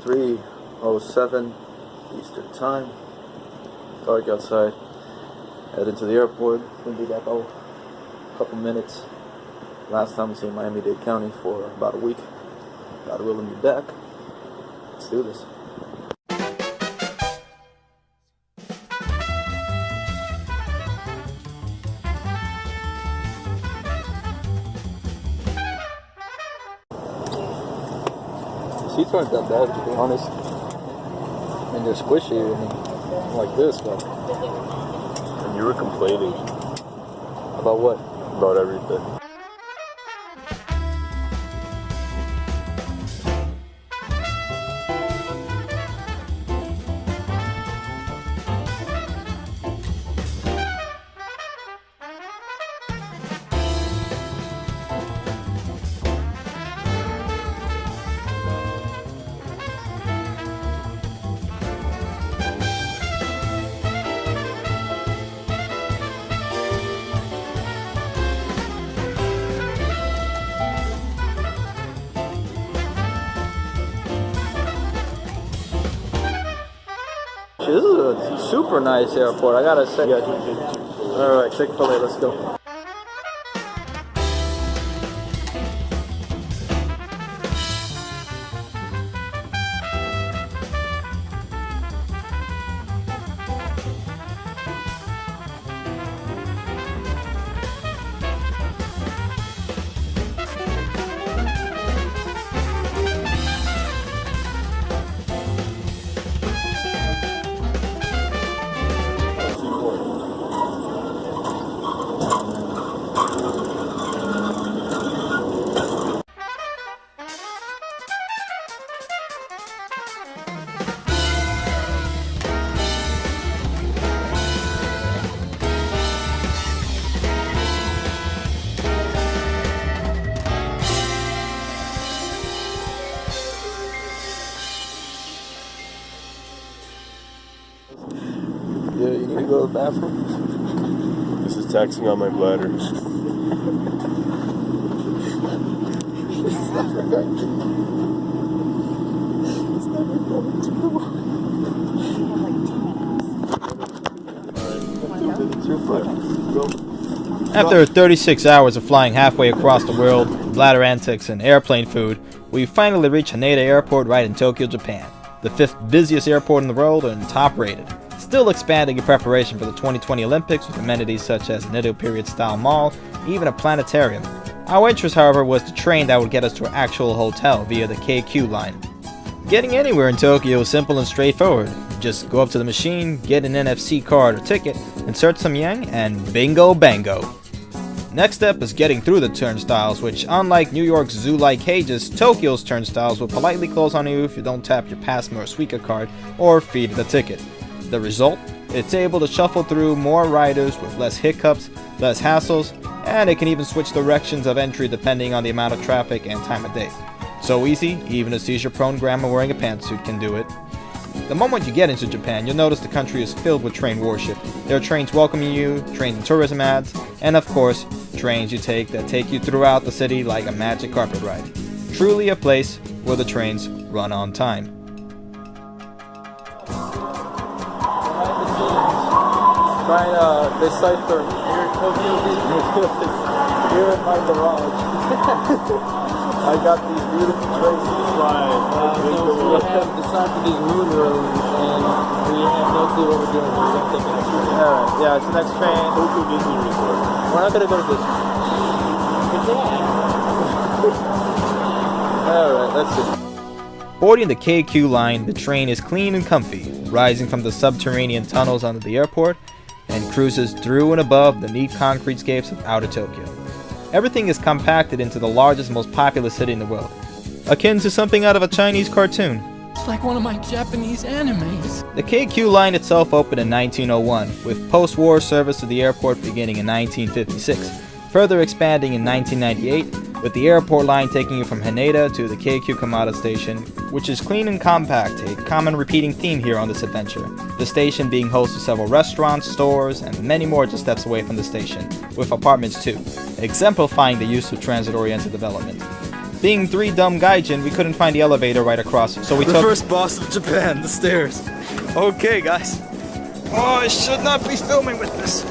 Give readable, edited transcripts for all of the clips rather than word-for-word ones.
3:07 Eastern Time. Dark outside. Heading to the airport. Gonna be back a couple minutes. Last time we seen Miami-Dade County for about a week. God willing, be back. Let's do this. Seats aren't that bad, to be honest. I mean, they're squishy, like this, but... And you were complaining. About what? About everything. This is a super nice airport, I gotta say. Alright, Chick-fil-A, let's go. Yeah, you need to go to the bathroom? This is taxing on my bladder. It's never going to. After 36 hours of flying halfway across the world, bladder antics, and airplane food, we finally reached Haneda Airport right in Tokyo, Japan, the 5th busiest airport in the world and top rated. Still expanding in preparation for the 2020 Olympics with amenities such as an Edo period style mall, even a planetarium. Our interest, however, was the train that would get us to our actual hotel via the KQ line. Getting anywhere in Tokyo is simple and straightforward. Just go up to the machine, get an NFC card or ticket, insert some yen, and bingo bango. Next step is getting through the turnstiles, which, unlike New York's zoo-like cages, Tokyo's turnstiles will politely close on you if you don't tap your Passmo or Suica card or feed the ticket. The result? It's able to shuffle through more riders with less hiccups, less hassles, and it can even switch directions of entry depending on the amount of traffic and time of day. So easy, even a seizure-prone grandma wearing a pantsuit can do it. The moment you get into Japan, you'll notice the country is filled with train worship. There are trains welcoming you, trains and tourism ads, and of course, trains you take that take you throughout the city like a magic carpet ride. Truly a place where the trains run on time. Trying to decipher here in my garage. I got these beautiful trains. So we have deciphered these moon roads and we have no clue what we're doing. We're going to take the next train. Alright, yeah, it's the next train. Tokyo Disney Resort. We're not going to go to Disney. Alright, let's see. Boarding the KQ line, the train is clean and comfy, rising from the subterranean tunnels under the airport, and cruises through and above the neat concrete scapes of outer Tokyo. Everything is compacted into the largest, most populous city in the world, akin to something out of a Chinese cartoon. It's like one of my Japanese animes. The KQ line itself opened in 1901, with post-war service to the airport beginning in 1956, further expanding in 1998, with the airport line taking you from Haneda to the KQ Kamada station, which is clean and compact, a common repeating theme here on this adventure. The station being host to several restaurants, stores, and many more just steps away from the station, with apartments too, exemplifying the use of transit-oriented development. Being three dumb gaijin, we couldn't find the elevator right across, so we took... The first boss of Japan, the stairs. Okay, guys. Oh, I should not be filming with this.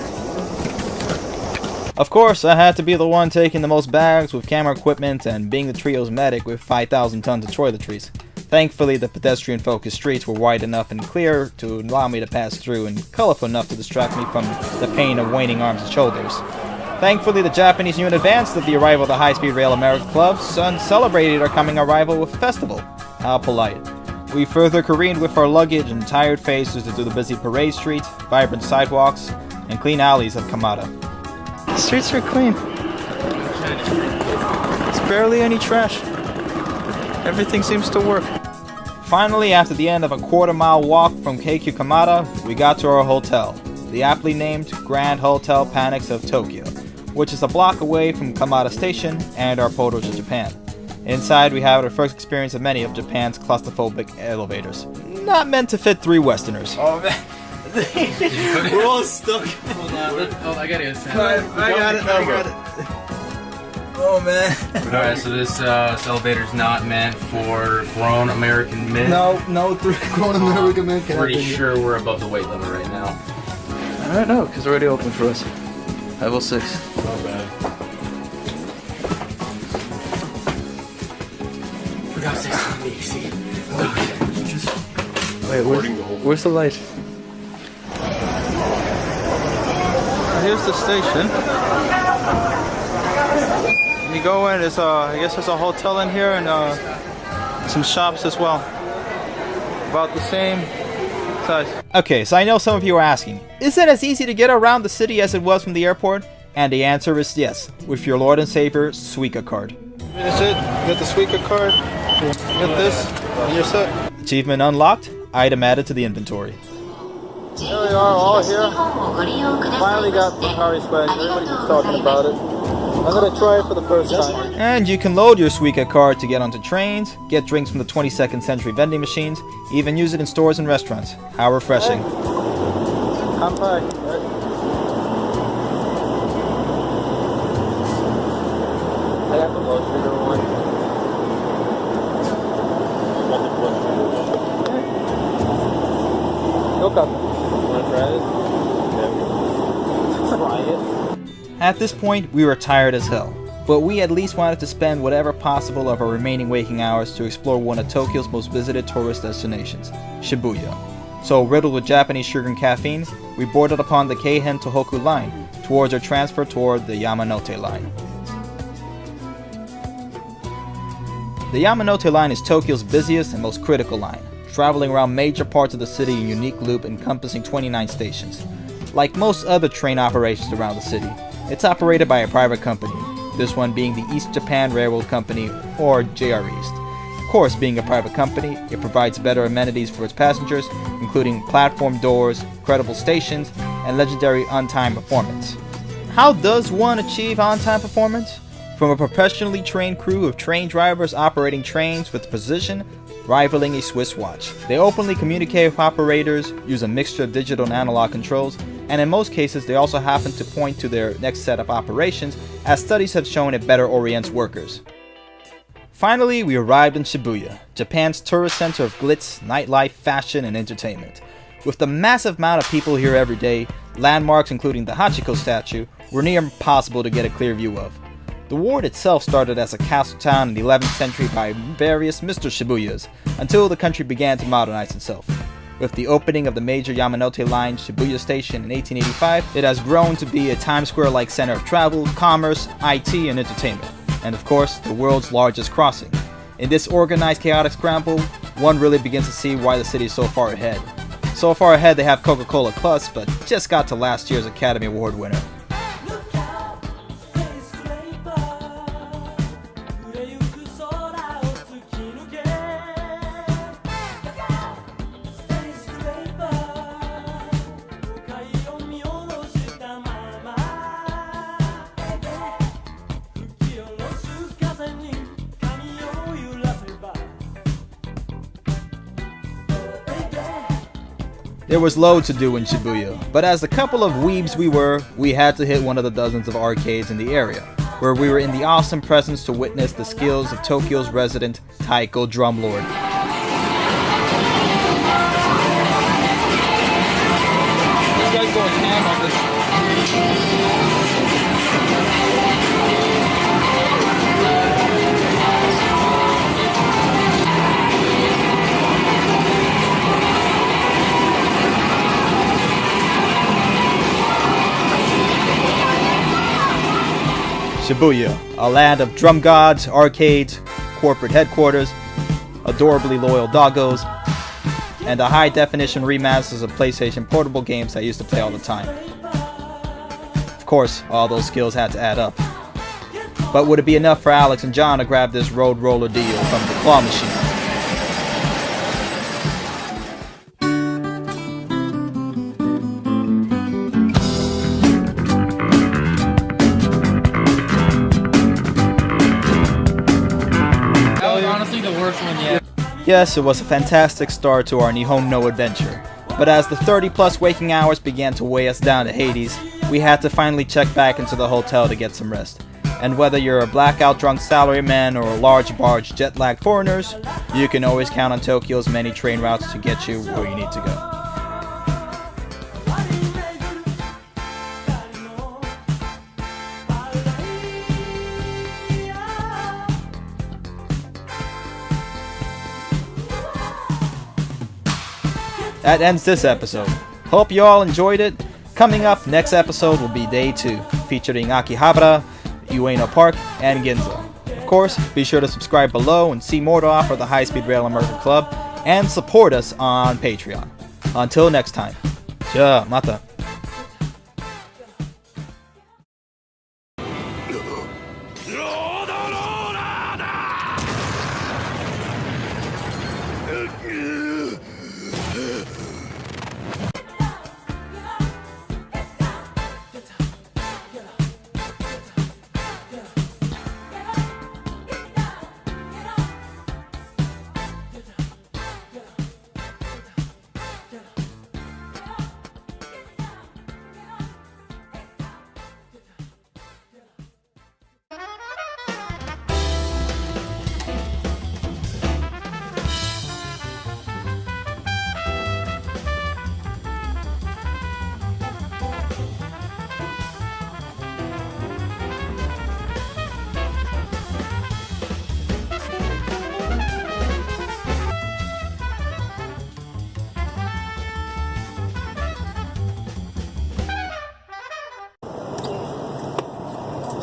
Of course, I had to be the one taking the most bags with camera equipment and being the trio's medic with 5,000 tons of toiletries. Thankfully, the pedestrian-focused streets were wide enough and clear to allow me to pass through and colorful enough to distract me from the pain of waning arms and shoulders. Thankfully, the Japanese knew in advance of the arrival of the High Speed Rail America Club and celebrated our coming arrival with a festival. How polite. We further careened with our luggage and tired faces through the busy parade streets, vibrant sidewalks, and clean alleys of Kamada. The streets are clean. There's barely any trash. Everything seems to work. Finally, after the end of a quarter-mile walk from Keikyu Kamada, we got to our hotel, the aptly named Grand Hotel Panics of Tokyo, which is a block away from Kamada Station and our portal to Japan. Inside, we have our first experience of many of Japan's claustrophobic elevators. Not meant to fit three Westerners. Oh man, we're all stuck. Hold on, I gotta get I got it. Oh man. Alright, so this elevator's not meant for grown American men. No, three grown American men cannot Pretty be here. sure we're above the weight limit right now. I don't know, because it's already open for us. Level 6. Not bad. We got 6 on me, see? Wait, where's the light? Here's the station. You go in, there's I guess there's a hotel in here and some shops as well. About the same size. Okay, so I know some of you are asking, is it as easy to get around the city as it was from the airport? And the answer is yes, with your Lord and Savior Suica card. That's it. You got the Suica card. You get this, and you're set. Achievement unlocked, item added to the inventory. Here we are, all here. Finally got Bakari swag. Everybody keeps talking about it. I'm gonna try it for the first time. And you can load your Suica card to get onto trains, get drinks from the 22nd century vending machines, even use it in stores and restaurants. How refreshing. Kanpai. Right? I got the low sugar one. No cup. Wanna try it? Yeah. Try it. At this point, we were tired as hell, but we at least wanted to spend whatever possible of our remaining waking hours to explore one of Tokyo's most visited tourist destinations, Shibuya. So, riddled with Japanese sugar and caffeine, we boarded upon the Keihen Tohoku line towards our transfer toward the Yamanote line. The Yamanote line is Tokyo's busiest and most critical line, traveling around major parts of the city in a unique loop encompassing 29 stations. Like most other train operations around the city, it's operated by a private company, this one being the East Japan Railroad Company, or JR East. Of course, being a private company, it provides better amenities for its passengers, including platform doors, credible stations, and legendary on-time performance. How does one achieve on-time performance? From a professionally trained crew of train drivers operating trains with precision rivaling a Swiss watch. They openly communicate with operators, use a mixture of digital and analog controls, and in most cases they also happen to point to their next set of operations, as studies have shown it better orients workers. Finally, we arrived in Shibuya, Japan's tourist center of glitz, nightlife, fashion, and entertainment. With the massive amount of people here every day, landmarks including the Hachiko statue were near impossible to get a clear view of. The ward itself started as a castle town in the 11th century by various Mr. Shibuyas, until the country began to modernize itself. With the opening of the major Yamanote Line Shibuya Station in 1885, it has grown to be a Times Square-like center of travel, commerce, IT, and entertainment, and of course, the world's largest crossing. In this organized chaotic scramble, one really begins to see why the city is so far ahead. So far ahead they have Coca-Cola Plus, but just got to last year's Academy Award winner. There was loads to do in Shibuya, but as the couple of weebs we were, we had to hit one of the dozens of arcades in the area, where we were in the awesome presence to witness the skills of Tokyo's resident taiko drumlord. This guy's going ham on this. Shibuya, a land of drum gods, arcades, corporate headquarters, adorably loyal doggos, and a high-definition remasters of PlayStation portable games I used to play all the time. Of course, all those skills had to add up. But would it be enough for Alex and John to grab this road roller deal from the claw machine? That was honestly the worst one yet. Yes, it was a fantastic start to our Nihon no adventure, but as the 30-plus waking hours began to weigh us down to Hades, we had to finally check back into the hotel to get some rest. And whether you're a blackout drunk salaryman or a large barge jet-lagged foreigners, you can always count on Tokyo's many train routes to get you where you need to go. That ends this episode. Hope you all enjoyed it. Coming up, next episode will be Day 2, featuring Akihabara, Ueno Park, and Ginza. Of course, be sure to subscribe below and see more to offer the High Speed Rail America Club, and support us on Patreon. Until next time. Ja, mata.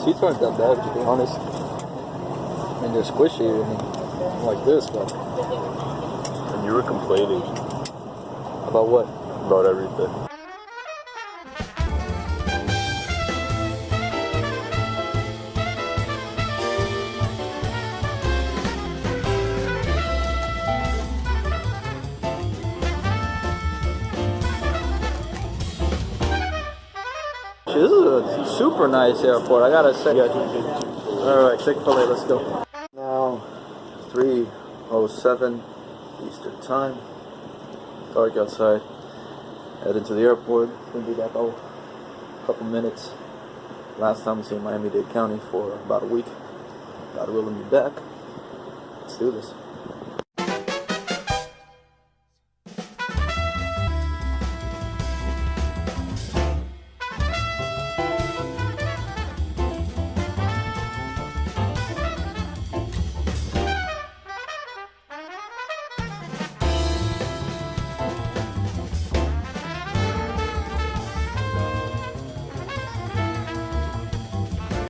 Seats aren't that bad, to be honest. I mean, they're squishy, like this, but And you were complaining about what? about everything. This is a super nice airport, I gotta say. Alright, Chick-fil-A, let's go. Now, 3:07 Eastern Time. Dark outside. Heading to the airport. Gonna be back a couple minutes. Last time I was in Miami-Dade County for about a week. God willing, be back. Let's do this.